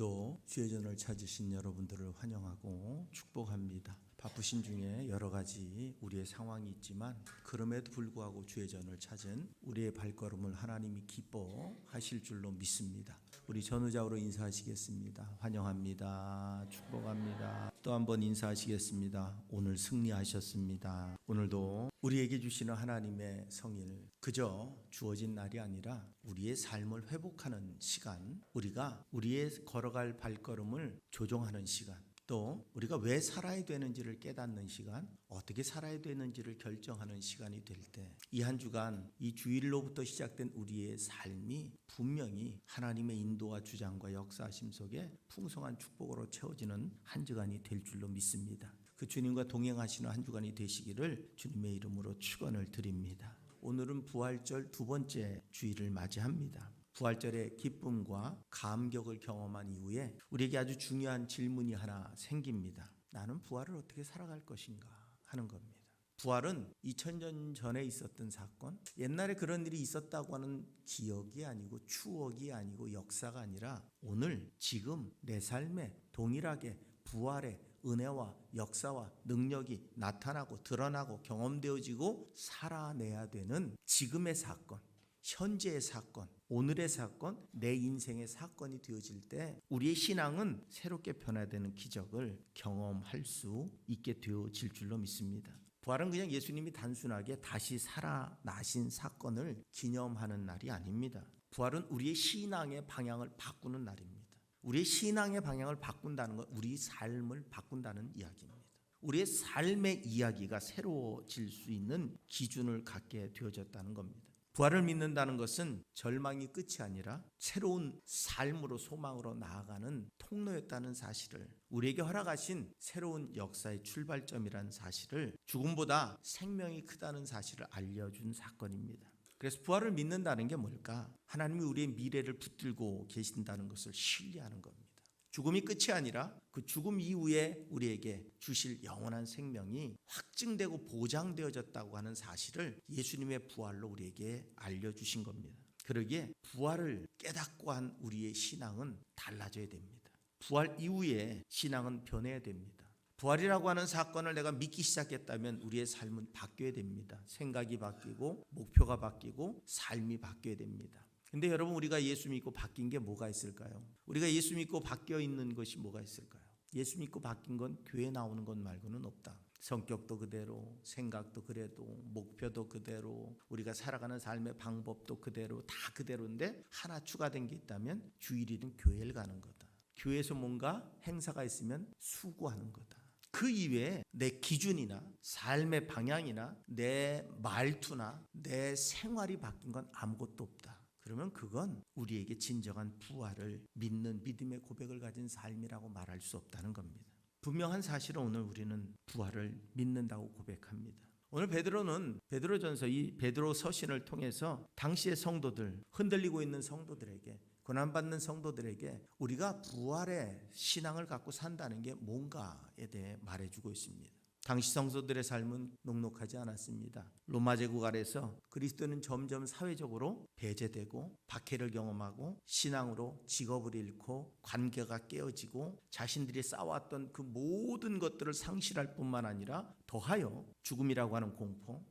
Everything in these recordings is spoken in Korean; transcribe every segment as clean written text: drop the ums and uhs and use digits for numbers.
오늘도 주의 전을 찾으신 여러분들을 환영하고 축복합니다. 바쁘신 중에 여러 가지 우리의 상황이 있지만 그럼에도 불구하고 주의 전을 찾은 우리의 발걸음을 하나님이 기뻐하실 줄로 믿습니다. 우리 전우자로 인사하시겠습니다. 환영합니다. 축복합니다. 또 한번 인사하시겠습니다. 오늘 승리하셨습니다. 오늘도 우리에게 주시는 하나님의 성일, 그저 주어진 날이 아니라 우리의 삶을 회복하는 시간, 우리가 우리의 걸어갈 발걸음을 조종하는 시간, 또 우리가 왜 살아야 되는지를 깨닫는 시간, 어떻게 살아야 되는지를 결정하는 시간이 될 때 이 한 주간 이 주일로부터 시작된 우리의 삶이 분명히 하나님의 인도와 주장과 역사하심 속에 풍성한 축복으로 채워지는 한 주간이 될 줄로 믿습니다. 그 주님과 동행하시는 한 주간이 되시기를 주님의 이름으로 축원을 드립니다. 오늘은 부활절 두 번째 주일을 맞이합니다. 부활절의 기쁨과 감격을 경험한 이후에 우리에게 아주 중요한 질문이 하나 생깁니다. 나는 부활을 어떻게 살아갈 것인가 하는 겁니다. 부활은 2000년 전에 있었던 사건, 옛날에 그런 일이 있었다고 하는 기억이 아니고 추억이 아니고 역사가 아니라 오늘 지금 내 삶에 동일하게 부활의 은혜와 역사와 능력이 나타나고 드러나고 경험되어지고 살아내야 되는 지금의 사건, 현재의 사건, 오늘의 사건, 내 인생의 사건이 되어질 때 우리의 신앙은 새롭게 변화되는 기적을 경험할 수 있게 되어질 줄로 믿습니다. 부활은 그냥 예수님이 단순하게 다시 살아나신 사건을 기념하는 날이 아닙니다. 부활은 우리의 신앙의 방향을 바꾸는 날입니다. 우리의 신앙의 방향을 바꾼다는 건 우리 삶을 바꾼다는 이야기입니다. 우리의 삶의 이야기가 새로워질 수 있는 기준을 갖게 되어졌다는 겁니다. 부활을 믿는다는 것은 절망이 끝이 아니라 새로운 삶으로 소망으로 나아가는 통로였다는 사실을, 우리에게 허락하신 새로운 역사의 출발점이라는 사실을, 죽음보다 생명이 크다는 사실을 알려준 사건입니다. 그래서 부활을 믿는다는 게 뭘까? 하나님이 우리의 미래를 붙들고 계신다는 것을 신뢰하는 겁니다. 죽음이 끝이 아니라 그 죽음 이후에 우리에게 주실 영원한 생명이 확증되고 보장되어졌다고 하는 사실을 예수님의 부활로 우리에게 알려주신 겁니다. 그러기에 부활을 깨닫고 한 우리의 신앙은 달라져야 됩니다. 부활 이후에 신앙은 변해야 됩니다. 부활이라고 하는 사건을 내가 믿기 시작했다면 우리의 삶은 바뀌어야 됩니다. 생각이 바뀌고 목표가 바뀌고 삶이 바뀌어야 됩니다. 근데 여러분, 우리가 예수 믿고 바뀐 게 뭐가 있을까요? 우리가 예수 믿고 바뀌어 있는 것이 뭐가 있을까요? 예수 믿고 바뀐 건 교회 나오는 것 말고는 없다. 성격도 그대로, 생각도 그래도, 목표도 그대로, 우리가 살아가는 삶의 방법도 그대로, 다 그대로인데 하나 추가된 게 있다면 주일이든 교회를 가는 거다. 교회에서 뭔가 행사가 있으면 수고하는 거다. 그 이외에 내 기준이나 삶의 방향이나 내 말투나 내 생활이 바뀐 건 아무것도 없다. 그러면 그건 우리에게 진정한 부활을 믿는 믿음의 고백을 가진 삶이라고 말할 수 없다는 겁니다. 분명한 사실은 오늘 우리는 부활을 믿는다고 고백합니다. 오늘 베드로는 베드로전서 이 베드로 서신을 통해서 당시의 성도들, 흔들리고 있는 성도들에게, 고난받는 성도들에게 우리가 부활의 신앙을 갖고 산다는 게 뭔가에 대해 말해주고 있습니다. 당시 성도들의 삶은 녹록하지 않았습니다. 로마 제국 아래서 그리스도는 점점 사회적으로 배제되고 박해를 경험하고 신앙으로 직업을 잃고 관계가 깨어지고 자신들이 쌓아왔던 그 모든 것들을 상실할 뿐만 아니라 더하여 죽음이라고 하는 공포,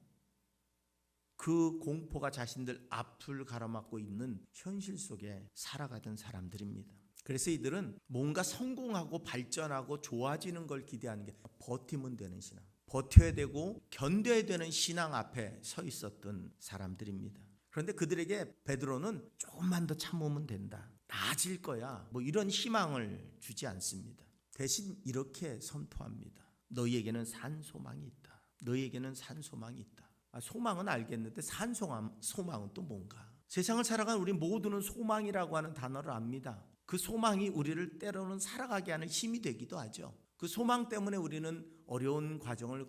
그 공포가 자신들 앞을 가로막고 있는 현실 속에 살아가던 사람들입니다. 그래서 이들은 뭔가 성공하고 발전하고 좋아지는 걸 기대하는 게 버티면 되는 신앙, 버텨야 되고 견뎌야 되는 신앙 앞에 서 있었던 사람들입니다. 그런데 그들에게 베드로는 조금만 더 참으면 된다, 나아질 거야, 이런 희망을 주지 않습니다. 대신 이렇게 선포합니다. 너희에게는 산 소망이 있다. 너희에게는 산 소망이 있다. 소망은 알겠는데 산 소망은 또 뭔가? 세상을 살아가는 우리 모두는 소망이라고 하는 단어를 압니다. 그 소망이 우리를 때로는 살아가게 하는 힘이 되기도 하죠. 그 소망 때문에 우리는 어려운 과정을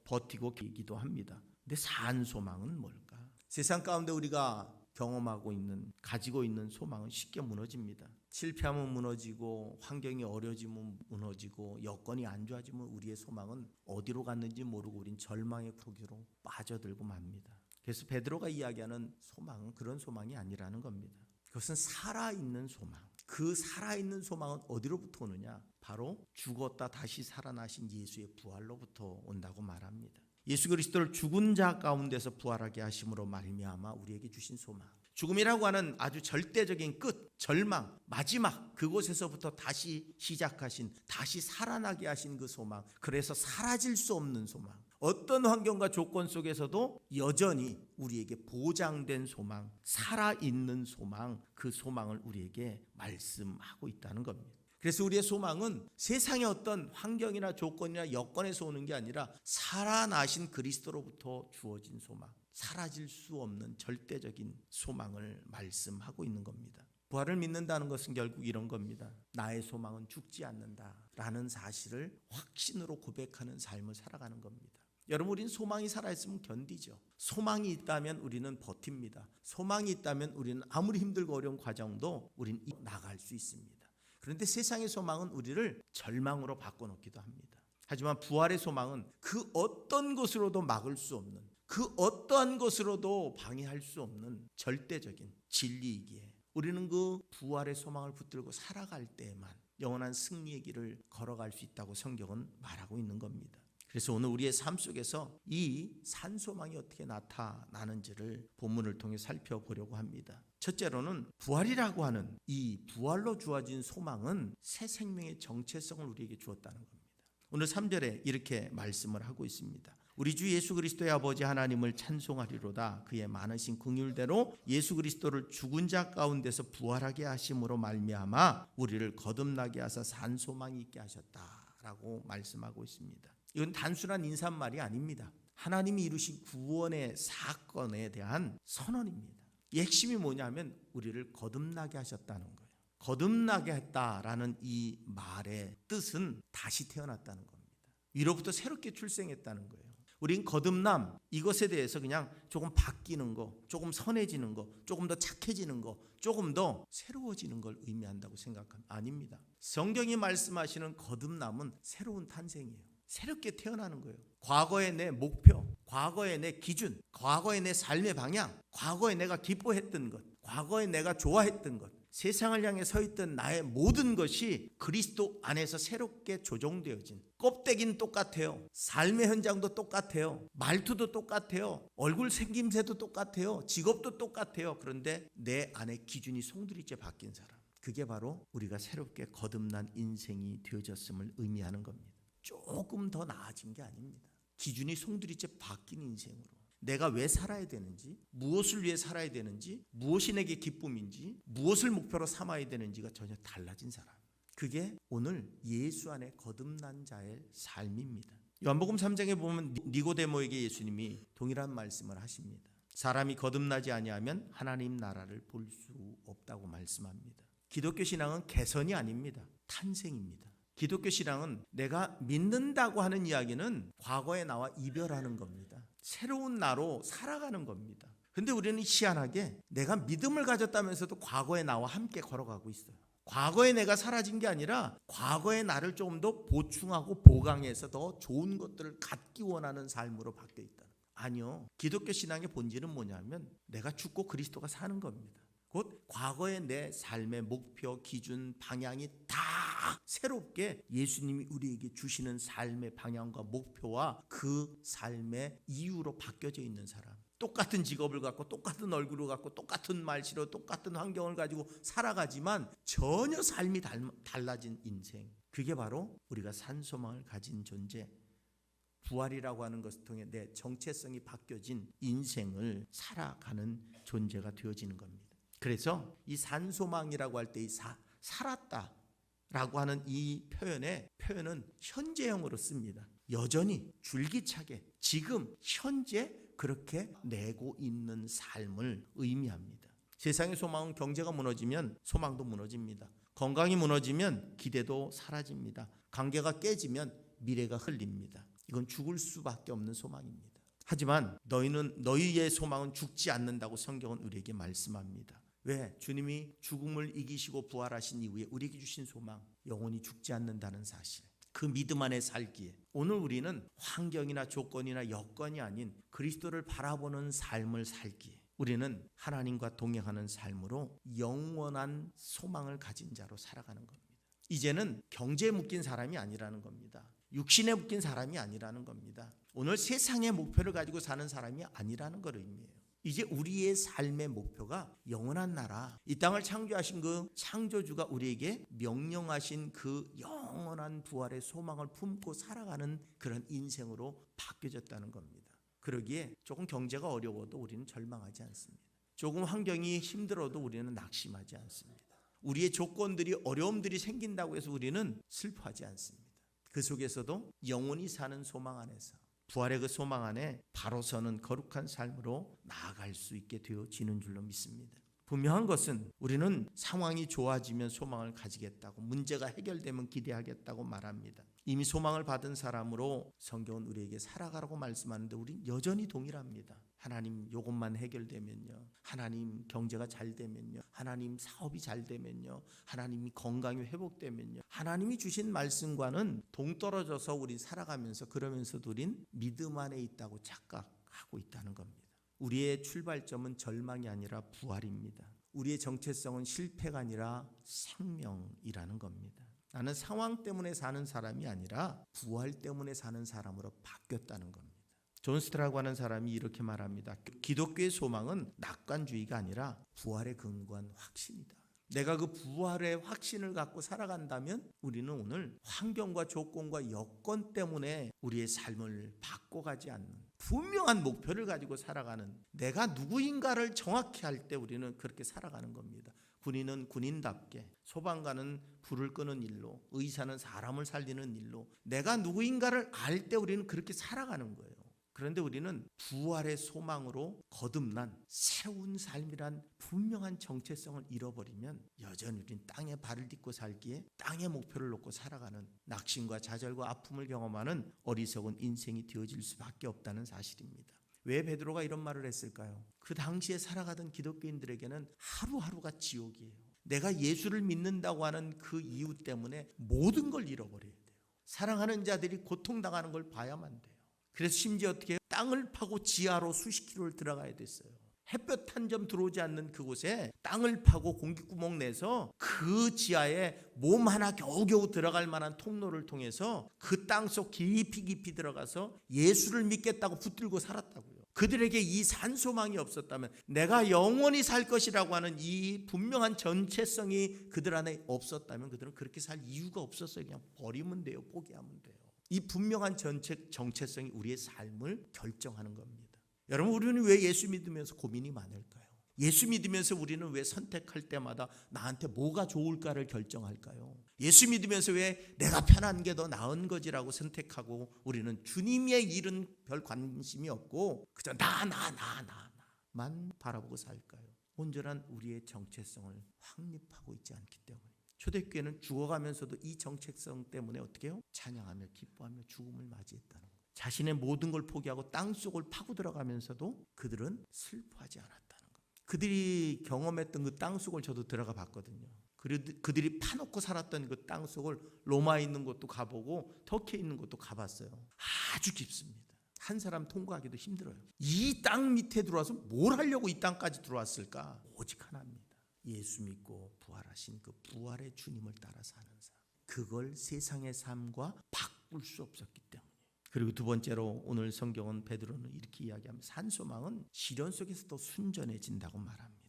버티고 기기도 합니다. 근데 산 소망은 뭘까? 세상 가운데 우리가 경험하고 있는, 가지고 있는 소망은 쉽게 무너집니다. 실패하면 무너지고, 환경이 어려지면 무너지고, 여건이 안 좋아지면 우리의 소망은 어디로 갔는지 모르고 우린 절망의 포기로 빠져들고 맙니다. 그래서 베드로가 이야기하는 소망은 그런 소망이 아니라는 겁니다. 그것은 살아있는 소망, 그 살아있는 소망은 어디로부터 오느냐? 바로 죽었다 다시 살아나신 예수의 부활로부터 온다고 말합니다. 예수 그리스도를 죽은 자 가운데서 부활하게 하심으로 말미암아 우리에게 주신 소망. 죽음이라고 하는 아주 절대적인 끝, 절망, 마지막 그곳에서부터 다시 시작하신, 다시 살아나게 하신 그 소망. 그래서 사라질 수 없는 소망. 어떤 환경과 조건 속에서도 여전히 우리에게 보장된 소망, 살아있는 소망, 그 소망을 우리에게 말씀하고 있다는 겁니다. 그래서 우리의 소망은 세상의 어떤 환경이나 조건이나 여건에서 오는 게 아니라 살아나신 그리스도로부터 주어진 소망, 사라질 수 없는 절대적인 소망을 말씀하고 있는 겁니다. 부활을 믿는다는 것은 결국 이런 겁니다. 나의 소망은 죽지 않는다라는 사실을 확신으로 고백하는 삶을 살아가는 겁니다. 여러분, 우리는 소망이 살아있으면 견디죠. 소망이 있다면 우리는 버팁니다. 소망이 있다면 우리는 아무리 힘들고 어려운 과정도 우리는 나갈 수 있습니다. 그런데 세상의 소망은 우리를 절망으로 바꿔놓기도 합니다. 하지만 부활의 소망은 그 어떤 것으로도 막을 수 없는, 그 어떠한 것으로도 방해할 수 없는 절대적인 진리이기에 우리는 그 부활의 소망을 붙들고 살아갈 때에만 영원한 승리의 길을 걸어갈 수 있다고 성경은 말하고 있는 겁니다. 그래서 오늘 우리의 삶 속에서 이 산소망이 어떻게 나타나는지를 본문을 통해 살펴보려고 합니다. 첫째로는 부활이라고 하는 이 부활로 주어진 소망은 새 생명의 정체성을 우리에게 주었다는 겁니다. 오늘 3절에 이렇게 말씀을 하고 있습니다. 우리 주 예수 그리스도의 아버지 하나님을 찬송하리로다. 그의 많으신 긍휼대로 예수 그리스도를 죽은 자 가운데서 부활하게 하심으로 말미암아 우리를 거듭나게 하사 산 소망이 있게 하셨다라고 말씀하고 있습니다. 이건 단순한 인사말이 아닙니다. 하나님이 이루신 구원의 사건에 대한 선언입니다. 이 핵심이 뭐냐면 우리를 거듭나게 하셨다는 거예요. 거듭나게 했다라는 이 말의 뜻은 다시 태어났다는 겁니다. 위로부터 새롭게 출생했다는 거예요. 우린 거듭남, 이것에 대해서 그냥 조금 바뀌는 거, 조금 선해지는 거, 조금 더 착해지는 거, 조금 더 새로워지는 걸 의미한다고 생각합니다. 아닙니다. 성경이 말씀하시는 거듭남은 새로운 탄생이에요. 새롭게 태어나는 거예요. 과거의 내 목표, 과거의 내 기준, 과거의 내 삶의 방향, 과거에 내가 기뻐했던 것, 과거에 내가 좋아했던 것, 세상을 향해 서 있던 나의 모든 것이 그리스도 안에서 새롭게 조정되어진, 껍데기는 똑같아요. 삶의 현장도 똑같아요. 말투도 똑같아요. 얼굴 생김새도 똑같아요. 직업도 똑같아요. 그런데 내 안에 기준이 송두리째 바뀐 사람, 그게 바로 우리가 새롭게 거듭난 인생이 되어졌음을 의미하는 겁니다. 조금 더 나아진 게 아닙니다. 기준이 송두리째 바뀐 인생으로 내가 왜 살아야 되는지, 무엇을 위해 살아야 되는지, 무엇이 내게 기쁨인지, 무엇을 목표로 삼아야 되는지가 전혀 달라진 사람, 그게 오늘 예수 안에 거듭난 자의 삶입니다. 요한복음 3장에 보면 니고데모에게 예수님이 동일한 말씀을 하십니다. 사람이 거듭나지 아니하면 하나님 나라를 볼 수 없다고 말씀합니다. 기독교 신앙은 개선이 아닙니다. 탄생입니다. 기독교 신앙은 내가 믿는다고 하는 이야기는 과거의 나와 이별하는 겁니다. 새로운 나로 살아가는 겁니다. 근데 우리는 희한하게 내가 믿음을 가졌다면서도 과거의 나와 함께 걸어가고 있어요. 과거의 내가 사라진 게 아니라 과거의 나를 조금 더 보충하고 보강해서 더 좋은 것들을 갖기 원하는 삶으로 바뀌어 있다. 아니요. 기독교 신앙의 본질은 뭐냐면 내가 죽고 그리스도가 사는 겁니다. 곧 과거의 내 삶의 목표, 기준, 방향이 다 새롭게 예수님이 우리에게 주시는 삶의 방향과 목표와 그 삶의 이유로 바뀌어져 있는 사람. 똑같은 직업을 갖고 똑같은 얼굴을 갖고 똑같은 말씨로 똑같은 환경을 가지고 살아가지만 전혀 삶이 달라진 인생. 그게 바로 우리가 산소망을 가진 존재, 부활이라고 하는 것을 통해 내 정체성이 바뀌어진 인생을 살아가는 존재가 되어지는 겁니다. 그래서 이 산소망이라고 할 때 이 살았다 라고 하는 이 표현은 현재형으로 씁니다. 여전히 줄기차게 지금 현재 그렇게 내고 있는 삶을 의미합니다. 세상의 소망은 경제가 무너지면 소망도 무너집니다. 건강이 무너지면 기대도 사라집니다. 관계가 깨지면 미래가 흘립니다. 이건 죽을 수밖에 없는 소망입니다. 하지만 너희의 소망은 죽지 않는다고 성경은 우리에게 말씀합니다. 왜? 주님이 죽음을 이기시고 부활하신 이후에 우리에게 주신 소망, 영원히 죽지 않는다는 사실, 그 믿음 안에 살기에 오늘 우리는 환경이나 조건이나 여건이 아닌 그리스도를 바라보는 삶을 살기에 우리는 하나님과 동행하는 삶으로 영원한 소망을 가진 자로 살아가는 겁니다. 이제는 경제에 묶인 사람이 아니라는 겁니다. 육신에 묶인 사람이 아니라는 겁니다. 오늘 세상의 목표를 가지고 사는 사람이 아니라는 걸 의미해요. 이제 우리의 삶의 목표가 영원한 나라, 이 땅을 창조하신 그 창조주가 우리에게 명령하신 그 영원한 부활의 소망을 품고 살아가는 그런 인생으로 바뀌어졌다는 겁니다. 그러기에 조금 경제가 어려워도 우리는 절망하지 않습니다. 조금 환경이 힘들어도 우리는 낙심하지 않습니다. 우리의 조건들이 어려움들이 생긴다고 해서 우리는 슬퍼하지 않습니다. 그 속에서도 영원히 사는 소망 안에서, 부활의 그 소망 안에 바로 서는 거룩한 삶으로 나아갈 수 있게 되어지는 줄로 믿습니다. 분명한 것은 우리는 상황이 좋아지면 소망을 가지겠다고, 문제가 해결되면 기대하겠다고 말합니다. 이미 소망을 받은 사람으로 성경은 우리에게 살아가라고 말씀하는데 우리는 여전히 동일합니다. 하나님 이것만 해결되면요, 하나님 경제가 잘 되면요, 하나님 사업이 잘 되면요, 하나님이 건강이 회복되면요, 하나님이 주신 말씀과는 동떨어져서 우리 살아가면서, 그러면서도 우린 믿음 안에 있다고 착각하고 있다는 겁니다. 우리의 출발점은 절망이 아니라 부활입니다. 우리의 정체성은 실패가 아니라 생명이라는 겁니다. 나는 상황 때문에 사는 사람이 아니라 부활 때문에 사는 사람으로 바뀌었다는 겁니다. 존 스트라고 하는 사람이 이렇게 말합니다. 기독교의 소망은 낙관주의가 아니라 부활에 근거한 확신이다. 내가 그 부활의 확신을 갖고 살아간다면 우리는 오늘 환경과 조건과 여건 때문에 우리의 삶을 바꿔가지 않는 분명한 목표를 가지고 살아가는, 내가 누구인가를 정확히 할 때 우리는 그렇게 살아가는 겁니다. 군인은 군인답게, 소방관은 불을 끄는 일로, 의사는 사람을 살리는 일로 내가 누구인가를 알 때 우리는 그렇게 살아가는 거예요. 그런데 우리는 부활의 소망으로 거듭난 새로운 삶이란 분명한 정체성을 잃어버리면 여전히 우리는 땅에 발을 딛고 살기에 땅의 목표를 놓고 살아가는, 낙심과 좌절과 아픔을 경험하는 어리석은 인생이 되어질 수밖에 없다는 사실입니다. 왜 베드로가 이런 말을 했을까요? 그 당시에 살아가던 기독교인들에게는 하루하루가 지옥이에요. 내가 예수를 믿는다고 하는 그 이유 때문에 모든 걸 잃어버려야 돼요. 사랑하는 자들이 고통당하는 걸 봐야만 돼요. 그래서 심지어 어떻게 해요? 땅을 파고 지하로 수십 킬로를 들어가야 됐어요. 햇볕 한 점 들어오지 않는 그곳에 땅을 파고 공기구멍 내서 그 지하에 몸 하나 겨우겨우 들어갈 만한 통로를 통해서 그 땅속 깊이 들어가서 예수를 믿겠다고 붙들고 살았다고요. 그들에게 이 산소망이 없었다면, 내가 영원히 살 것이라고 하는 이 분명한 정체성이 그들 안에 없었다면 그들은 그렇게 살 이유가 없었어요. 그냥 버리면 돼요. 포기하면 돼요. 이 분명한 정체성이 우리의 삶을 결정하는 겁니다. 여러분, 우리는 왜 예수 믿으면서 고민이 많을까요? 예수 믿으면서 우리는 왜 선택할 때마다 나한테 뭐가 좋을까를 결정할까요? 예수 믿으면서 왜 내가 편한 게 더 나은 거지라고 선택하고 우리는 주님의 일은 별 관심이 없고 그저 나만 바라보고 살까요? 온전한 우리의 정체성을 확립하고 있지 않기 때문에. 초대교회는 죽어가면서도 이 정체성 때문에 어떻게 해요? 찬양하며 기뻐하며 죽음을 맞이했다는 거예요. 자신의 모든 걸 포기하고 땅속을 파고 들어가면서도 그들은 슬퍼하지 않았다는 거예요. 그들이 경험했던 그 땅속을 저도 들어가 봤거든요. 그들이 파놓고 살았던 그 땅속을 로마에 있는 곳도 가보고 터키에 있는 곳도 가봤어요. 아주 깊습니다. 한 사람 통과하기도 힘들어요. 이 땅 밑에 들어와서 뭘 하려고 이 땅까지 들어왔을까? 오직 하나입니다. 예수 믿고 부활하신 그 부활의 주님을 따라 사는 삶, 그걸 세상의 삶과 바꿀 수 없었기 때문에. 그리고 두 번째로 오늘 성경은 베드로는 이렇게 이야기합니다. 산소망은 시련 속에서도 순전해진다고 말합니다.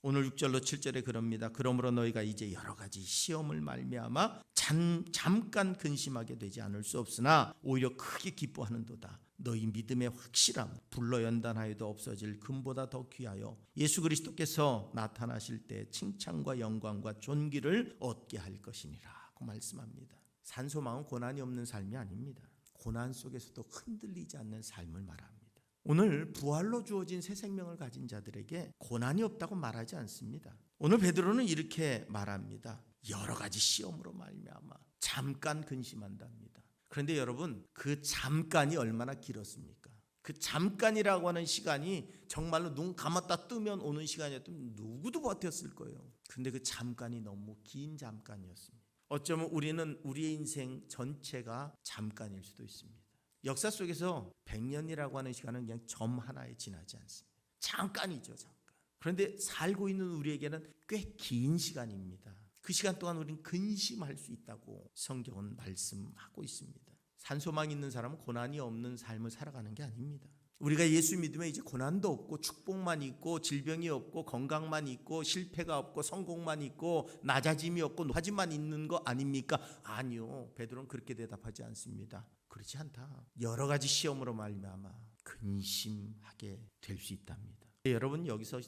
오늘 6절로 7절에 그럽니다. 그러므로 너희가 이제 여러 가지 시험을 말미암아 잠깐 근심하게 되지 않을 수 없으나 오히려 크게 기뻐하는도다. 너희 믿음의 확실함, 불로 연단하여도 없어질 금보다 더 귀하여 예수 그리스도께서 나타나실 때 칭찬과 영광과 존귀를 얻게 할 것이니라 고 말씀합니다. 산소망은 고난이 없는 삶이 아닙니다. 고난 속에서도 흔들리지 않는 삶을 말합니다. 오늘 부활로 주어진 새 생명을 가진 자들에게 고난이 없다고 말하지 않습니다. 오늘 베드로는 이렇게 말합니다. 여러 가지 시험으로 말미암아 잠깐 근심한답니다. 그런데 여러분, 그 잠깐이 얼마나 길었습니까? 그 잠깐이라고 하는 시간이 정말로 눈 감았다 뜨면 오는 시간이었다면 누구도 버텼을 거예요. 그런데 그 잠깐이 너무 긴 잠깐이었습니다. 어쩌면 우리는 우리의 인생 전체가 잠깐일 수도 있습니다. 역사 속에서 100년이라고 하는 시간은 그냥 점 하나에 지나지 않습니다. 잠깐이죠, 잠깐. 그런데 살고 있는 우리에게는 꽤 긴 시간입니다. 그 시간 동안 우리는 근심할 수 있다고 성경은 말씀하고 있습니다. 산소망 있는 사람은 고난이 없는 삶을 살아가는 게 아닙니다. 우리가 예수 믿으면 이제 고난도 없고 축복만 있고 질병이 없고 건강만 있고 실패가 없고 성공만 있고 낮아짐이 없고 높아짐만 있는 거 아닙니까? 아니요. 베드로는 그렇게 대답하지 않습니다. 그렇지 않다. 여러 가지 시험으로 말미암아 근심하게 될 수 있답니다. 여러분, 여기서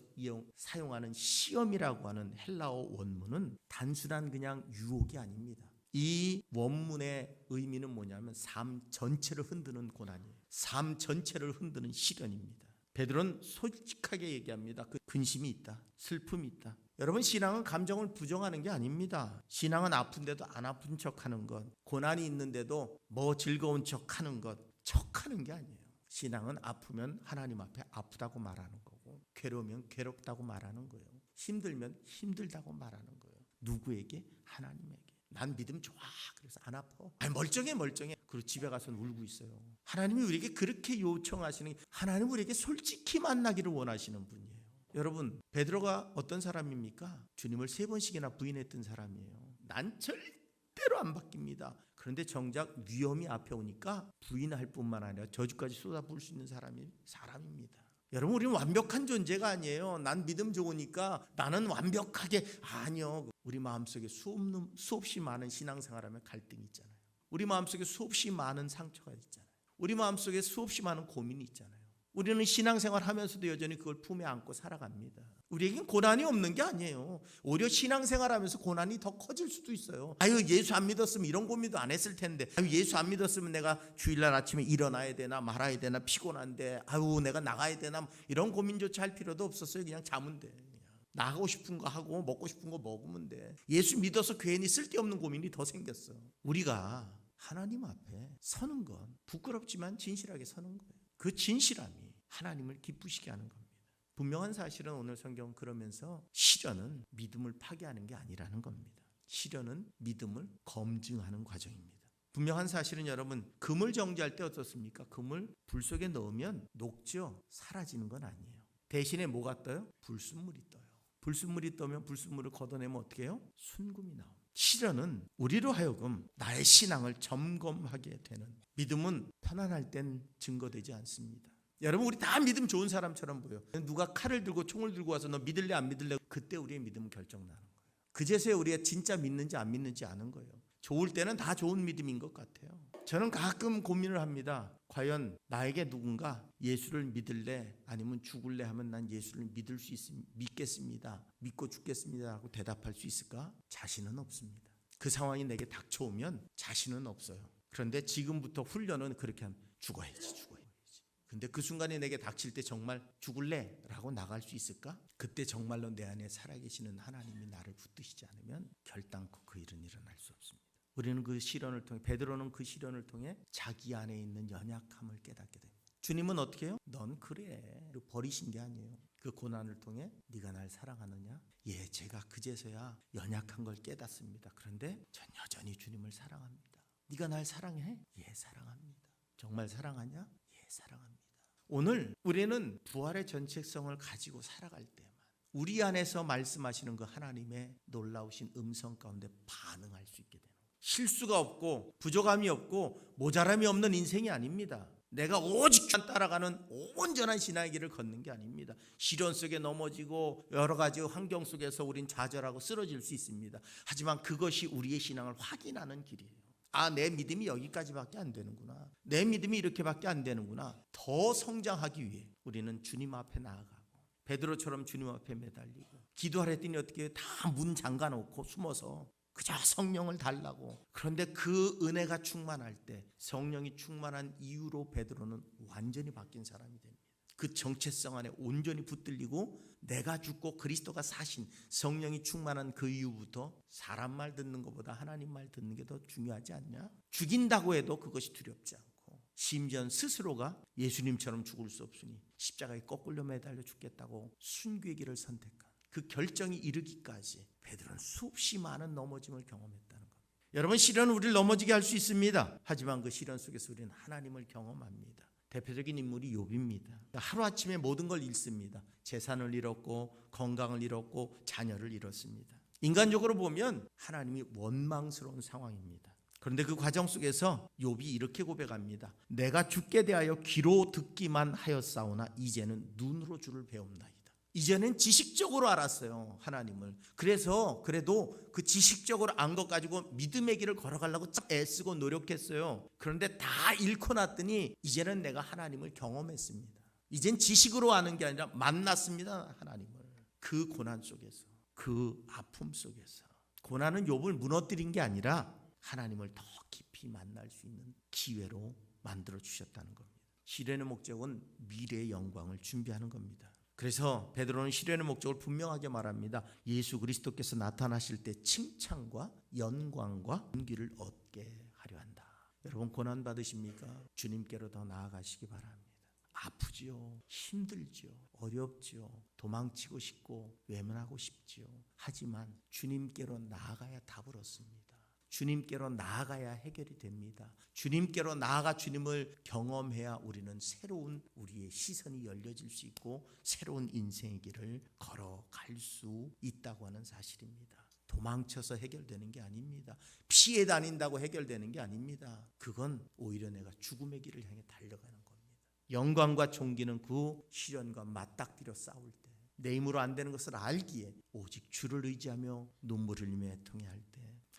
사용하는 시험이라고 하는 헬라어 원문은 단순한 그냥 유혹이 아닙니다. 이 원문의 의미는 뭐냐면 삶 전체를 흔드는 고난이에요. 삶 전체를 흔드는 시련입니다. 베드로는 솔직하게 얘기합니다. 그 근심이 있다, 슬픔이 있다. 여러분, 신앙은 감정을 부정하는 게 아닙니다. 신앙은 아픈데도 안 아픈 척하는 것, 고난이 있는데도 뭐 즐거운 척하는 것, 척하는 게 아니에요. 신앙은 아프면 하나님 앞에 아프다고 말하는 거고, 괴로우면 괴롭다고 말하는 거예요. 힘들면 힘들다고 말하는 거예요. 누구에게? 하나님에게. 난 믿음 좋아. 그래서 안 아파. 아니, 멀쩡해. 그리고 집에 가서 울고 있어요. 하나님이 우리에게 그렇게 요청하시는, 하나님 우리에게 솔직히 만나기를 원하시는 분이에요. 여러분, 베드로가 어떤 사람입니까? 주님을 3번씩이나 부인했던 사람이에요. 난 절대로 안 바뀝니다. 그런데 정작 위험이 앞에 오니까 부인할 뿐만 아니라 저주까지 쏟아부을 수 있는 사람입니다. 여러분, 우리는 완벽한 존재가 아니에요. 난 믿음 좋으니까 나는 완벽하게, 아니요. 우리 마음속에 수없이 많은 신앙생활하면 갈등이 있잖아요. 우리 마음속에 수없이 많은 상처가 있잖아요. 우리 마음속에 수없이 많은 고민이 있잖아요. 우리는 신앙생활 하면서도 여전히 그걸 품에 안고 살아갑니다. 우리에겐 고난이 없는 게 아니에요. 오히려 신앙생활 하면서 고난이 더 커질 수도 있어요. 아유, 예수 안 믿었으면 이런 고민도 안 했을 텐데, 아유, 예수 안 믿었으면 내가 주일날 아침에 일어나야 되나 말아야 되나, 피곤한데, 아유, 내가 나가야 되나, 이런 고민조차 할 필요도 없었어요. 그냥 자면 돼. 나가고 싶은 거 하고 먹고 싶은 거 먹으면 돼. 예수 믿어서 괜히 쓸데없는 고민이 더 생겼어. 우리가 하나님 앞에 서는 건 부끄럽지만 진실하게 서는 거예요. 그 진실함이 하나님을 기쁘시게 하는 겁니다. 분명한 사실은 오늘 성경 그러면서 시련은 믿음을 파괴하는 게 아니라는 겁니다. 시련은 믿음을 검증하는 과정입니다. 분명한 사실은 여러분, 금을 정지할 때 어떻습니까? 금을 불 속에 넣으면 녹죠. 사라지는 건 아니에요. 대신에 뭐가 떠요? 불순물이 떠요. 불순물이 떠면 불순물을 걷어내면 어떻게 해요? 순금이 나옵니다. 시련은 우리로 하여금 나의 신앙을 점검하게 되는, 믿음은 편안할 땐 증거되지 않습니다. 여러분, 우리 다 믿음 좋은 사람처럼 보여. 누가 칼을 들고 총을 들고 와서 너 믿을래 안 믿을래? 그때 우리의 믿음은 결정나는 거예요. 그제서야 우리가 진짜 믿는지 안 믿는지 아는 거예요. 좋을 때는 다 좋은 믿음인 것 같아요. 저는 가끔 고민을 합니다. 과연 나에게 누군가 예수를 믿을래 아니면 죽을래 하면 난 예수를 믿겠습니다. 믿고 죽겠습니다 하고 대답할 수 있을까? 자신은 없습니다. 그 상황이 내게 닥쳐오면 자신은 없어요. 그런데 지금부터 훈련은 그렇게 하면 죽어야지. 근데 그 순간에 내게 닥칠 때 정말 죽을래? 라고 나갈 수 있을까? 그때 정말로 내 안에 살아계시는 하나님이 나를 붙드시지 않으면 결단코 그 일은 일어날 수 없습니다. 우리는 그 시련을 통해, 베드로는 그 시련을 통해 자기 안에 있는 연약함을 깨닫게 됩니다. 주님은 어떻게 해요? 넌 그래. 버리신 게 아니에요. 그 고난을 통해 네가 날 사랑하느냐? 예, 제가 그제서야 연약한 걸 깨닫습니다. 그런데 전 여전히 주님을 사랑합니다. 네가 날 사랑해? 예, 사랑합니다. 정말 사랑하냐? 예, 사랑합니다. 오늘 우리는 부활의 전책성을 가지고 살아갈 때만 우리 안에서 말씀하시는 그 하나님의 놀라우신 음성 가운데 반응할 수 있게 되는 거예요. 실수가 없고 부족함이 없고 모자람이 없는 인생이 아닙니다. 내가 오직 따라가는 온전한 신앙의 길을 걷는 게 아닙니다. 시련 속에 넘어지고 여러 가지 환경 속에서 우린 좌절하고 쓰러질 수 있습니다. 하지만 그것이 우리의 신앙을 확인하는 길이에요. 아, 내 믿음이 여기까지밖에 안 되는구나. 내 믿음이 이렇게밖에 안 되는구나. 더 성장하기 위해 우리는 주님 앞에 나아가고 베드로처럼 주님 앞에 매달리고 기도하려 했더니 어떻게 다 문 잠가놓고 숨어서 그저 성령을 달라고. 그런데 그 은혜가 충만할 때, 성령이 충만한 이유로 베드로는 완전히 바뀐 사람이 됩니다. 그 정체성 안에 온전히 붙들리고 내가 죽고 그리스도가 사신, 성령이 충만한 그 이후부터 사람 말 듣는 것보다 하나님 말 듣는 게 더 중요하지 않냐? 죽인다고 해도 그것이 두렵지 않고, 심지어 스스로가 예수님처럼 죽을 수 없으니 십자가에 거꾸로 매달려 죽겠다고 순교의 길을 선택한 그 결정이 이르기까지 베드로는 수없이 많은 넘어짐을 경험했다는 것. 여러분, 시련은 우리를 넘어지게 할 수 있습니다. 하지만 그 시련 속에서 우리는 하나님을 경험합니다. 대표적인 인물이 욥입니다. 하루아침에 모든 걸 잃습니다. 재산을 잃었고 건강을 잃었고 자녀를 잃었습니다. 인간적으로 보면 하나님이 원망스러운 상황입니다. 그런데 그 과정 속에서 욥이 이렇게 고백합니다. 내가 주께 대하여 귀로 듣기만 하였사오나 이제는 눈으로 주를 배움나이다. 이제는 지식적으로 알았어요, 하나님을. 그래서 그래도 그 지식적으로 안 것 가지고 믿음의 길을 걸어가려고 애쓰고 노력했어요. 그런데 다 잃고 났더니 이제는 내가 하나님을 경험했습니다. 이젠 지식으로 아는 게 아니라 만났습니다, 하나님을. 그 고난 속에서, 그 아픔 속에서. 고난은 욥을 무너뜨린 게 아니라 하나님을 더 깊이 만날 수 있는 기회로 만들어 주셨다는 겁니다. 시련의 목적은 미래의 영광을 준비하는 겁니다. 그래서 베드로는 시련의 목적을 분명하게 말합니다. 예수 그리스도께서 나타나실 때 칭찬과 영광과 존귀를 얻게 하려 한다. 여러분 고난 받으십니까? 주님께로 더 나아가시기 바랍니다. 아프지요, 힘들지요, 어렵지요, 도망치고 싶고 외면하고 싶지요. 하지만 주님께로 나아가야 답을 얻습니다. 주님께로 나아가야 해결이 됩니다. 주님께로 나아가 주님을 경험해야 우리는 새로운 우리의 시선이 열려질 수 있고 새로운 인생의 길을 걸어갈 수 있다고 하는 사실입니다. 도망쳐서 해결되는 게 아닙니다. 피해 다닌다고 해결되는 게 아닙니다. 그건 오히려 내가 죽음의 길을 향해 달려가는 겁니다. 영광과 존귀는 그 시련과 맞닥뜨려 싸울 때, 내 힘으로 안 되는 것을 알기에 오직 주를 의지하며 눈물을 흘리며 애통해야 할 때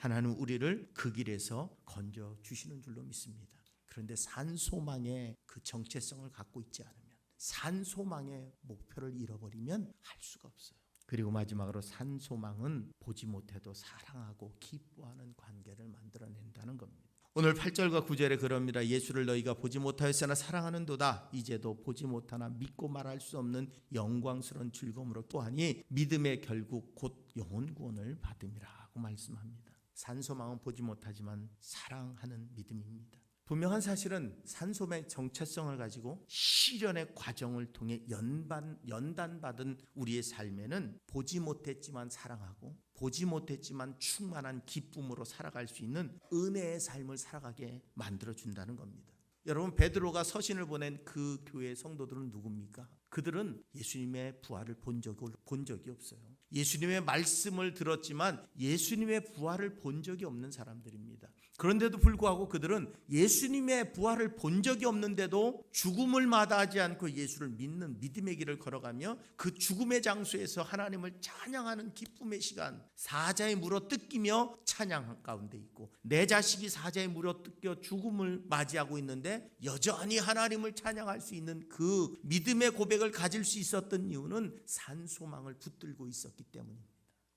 하나님은 우리를 그 길에서 건져주시는 줄로 믿습니다. 그런데 산소망의 그 정체성을 갖고 있지 않으면, 산소망의 목표를 잃어버리면 할 수가 없어요. 그리고 마지막으로 산소망은 보지 못해도 사랑하고 기뻐하는 관계를 만들어낸다는 겁니다. 오늘 8절과 9절에 그럽니다. 예수를 너희가 보지 못하였으나 사랑하는도다. 이제도 보지 못하나 믿고 말할 수 없는 영광스러운 즐거움으로 또하니 믿음의 결국 곧 영혼 구원을 받음이라고 말씀합니다. 산소망은 보지 못하지만 사랑하는 믿음입니다. 분명한 사실은 산소망의 정체성을 가지고 시련의 과정을 통해 연단받은 우리의 삶에는 보지 못했지만 사랑하고 보지 못했지만 충만한 기쁨으로 살아갈 수 있는 은혜의 삶을 살아가게 만들어준다는 겁니다. 여러분 베드로가 서신을 보낸 그 교회의 성도들은 누굽니까? 그들은 예수님의 부활을 본 적이 없어요. 예수님의 말씀을 들었지만 예수님의 부활을 본 적이 없는 사람들입니다. 그런데도 불구하고 그들은 예수님의 부활을 본 적이 없는데도 죽음을 마다하지 않고 예수를 믿는 믿음의 길을 걸어가며 그 죽음의 장소에서 하나님을 찬양하는 기쁨의 시간, 사자에 물어 뜯기며 찬양 가운데 있고 내 자식이 사자에 물어 뜯겨 죽음을 맞이하고 있는데 여전히 하나님을 찬양할 수 있는 그 믿음의 고백을 가질 수 있었던 이유는 산소망을 붙들고 있었기 때문입니다.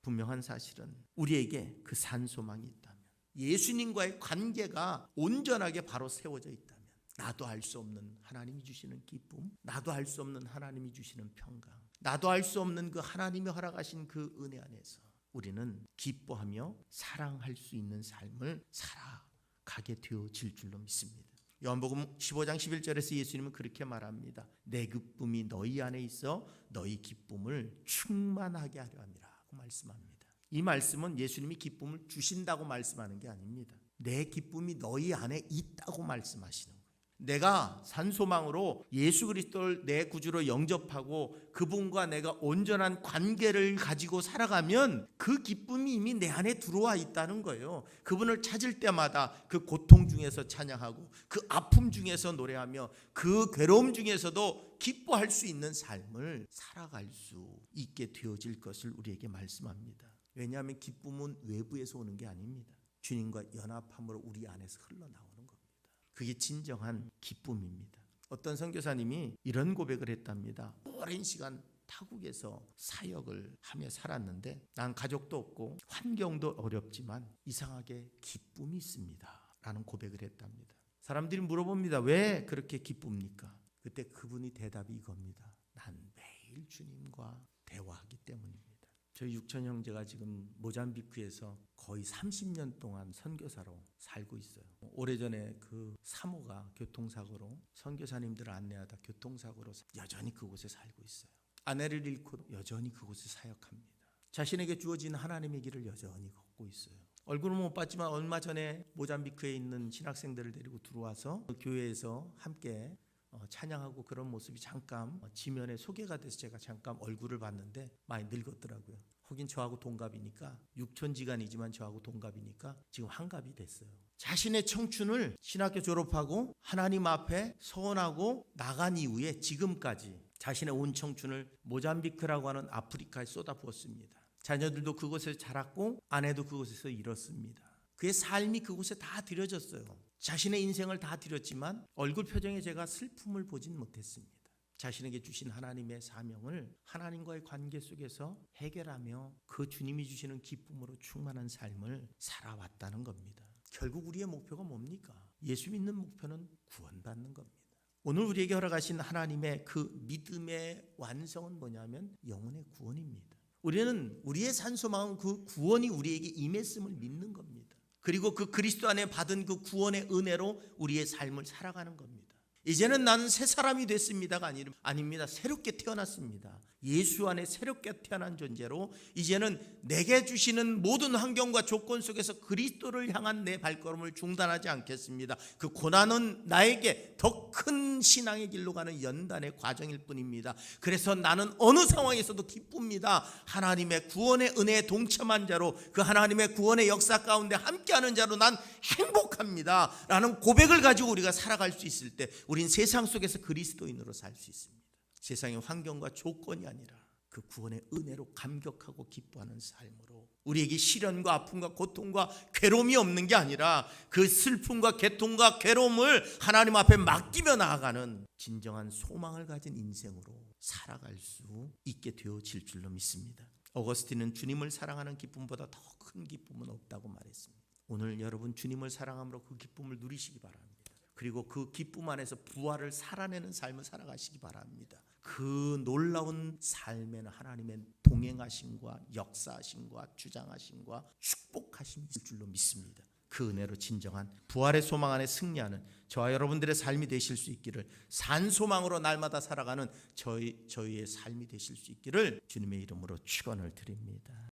분명한 사실은 우리에게 그 산소망이 있다면, 예수님과의 관계가 온전하게 바로 세워져 있다면, 나도 알 수 없는 하나님이 주시는 기쁨, 나도 알 수 없는 하나님이 주시는 평강, 나도 알 수 없는 그 하나님이 허락하신 그 은혜 안에서 우리는 기뻐하며 사랑할 수 있는 삶을 살아가게 되어질 줄로 믿습니다. 요한복음 15장 11절에서 예수님은 그렇게 말합니다. 내 기쁨이 너희 안에 있어 너희 기쁨을 충만하게 하려 함이라고 말씀합니다. 이 말씀은 예수님이 기쁨을 주신다고 말씀하는 게 아닙니다. 내 기쁨이 너희 안에 있다고 말씀하시는 거예요. 내가 산소망으로 예수 그리스도를 내 구주로 영접하고 그분과 내가 온전한 관계를 가지고 살아가면 그 기쁨이 이미 내 안에 들어와 있다는 거예요. 그분을 찾을 때마다 그 고통 중에서 찬양하고 그 아픔 중에서 노래하며 그 괴로움 중에서도 기뻐할 수 있는 삶을 살아갈 수 있게 되어질 것을 우리에게 말씀합니다. 왜냐하면 기쁨은 외부에서 오는 게 아닙니다. 주님과 연합함으로 우리 안에서 흘러나오는 겁니다. 그게 진정한 기쁨입니다. 어떤 선교사님이 이런 고백을 했답니다. 오랜 시간 타국에서 사역을 하며 살았는데 난 가족도 없고 환경도 어렵지만 이상하게 기쁨이 있습니다 라는 고백을 했답니다. 사람들이 물어봅니다. 왜 그렇게 기쁩니까? 그때 그분이 대답이 이겁니다. 난 매일 주님과 대화하기 때문입니다. 저희 육천 형제가 지금 모잠비크에서 거의 30년 동안 선교사로 살고 있어요. 오래전에 그 사모가 교통사고로 선교사님들을 안내하다 교통사고로 여전히 그곳에 살고 있어요. 아내를 잃고 여전히 그곳에 사역합니다. 자신에게 주어진 하나님의 길을 여전히 걷고 있어요. 얼굴은 못 봤지만 얼마 전에 모잠비크에 있는 신학생들을 데리고 들어와서 교회에서 함께 찬양하고 그런 모습이 잠깐 지면에 소개가 돼서 제가 잠깐 얼굴을 봤는데 많이 늙었더라고요. 하긴 저하고 동갑이니까, 육촌지간이지만 저하고 동갑이니까 지금 환갑이 됐어요. 자신의 청춘을 신학교 졸업하고 하나님 앞에 서원하고 나간 이후에 지금까지 자신의 온 청춘을 모잠비크라고 하는 아프리카에 쏟아부었습니다. 자녀들도 그곳에서 자랐고 아내도 그곳에서 잃었습니다. 그의 삶이 그곳에 다 드려졌어요. 자신의 인생을 다 드렸지만 얼굴 표정에 제가 슬픔을 보진 못했습니다. 자신에게 주신 하나님의 사명을 하나님과의 관계 속에서 해결하며 그 주님이 주시는 기쁨으로 충만한 삶을 살아왔다는 겁니다. 결국 우리의 목표가 뭡니까? 예수 믿는 목표는 구원받는 겁니다. 오늘 우리에게 허락하신 하나님의 그 믿음의 완성은 뭐냐면 영혼의 구원입니다. 우리는 우리의 산소망은 그 구원이 우리에게 임했음을 믿는 겁니다. 그리고 그 그리스도 안에 받은 그 구원의 은혜로 우리의 삶을 살아가는 겁니다. 이제는 나는 새 사람이 됐습니다가 아닙니다. 새롭게 태어났습니다. 예수 안에 새롭게 태어난 존재로 이제는 내게 주시는 모든 환경과 조건 속에서 그리스도를 향한 내 발걸음을 중단하지 않겠습니다. 그 고난은 나에게 더 큰 신앙의 길로 가는 연단의 과정일 뿐입니다. 그래서 나는 어느 상황에서도 기쁩니다. 하나님의 구원의 은혜에 동참한 자로, 그 하나님의 구원의 역사 가운데 함께하는 자로 난 행복합니다 라는 고백을 가지고 우리가 살아갈 수 있을 때 우린 세상 속에서 그리스도인으로 살 수 있습니다. 세상의 환경과 조건이 아니라 그 구원의 은혜로 감격하고 기뻐하는 삶으로 우리에게 시련과 아픔과 고통과 괴로움이 없는 게 아니라 그 슬픔과 고통과 괴로움을 하나님 앞에 맡기며 나아가는 진정한 소망을 가진 인생으로 살아갈 수 있게 되어질 줄로 믿습니다. 어거스틴은 주님을 사랑하는 기쁨보다 더 큰 기쁨은 없다고 말했습니다. 오늘 여러분 주님을 사랑함으로 그 기쁨을 누리시기 바랍니다. 그리고 그 기쁨 안에서 부활을 살아내는 삶을 살아가시기 바랍니다. 그 놀라운 삶에는 하나님의 동행하심과 역사하심과 주장하심과 축복하심이 있을 줄로 믿습니다. 그 은혜로 진정한 부활의 소망 안에 승리하는 저와 여러분들의 삶이 되실 수 있기를, 산소망으로 날마다 살아가는 저희의 삶이 되실 수 있기를 주님의 이름으로 축원을 드립니다.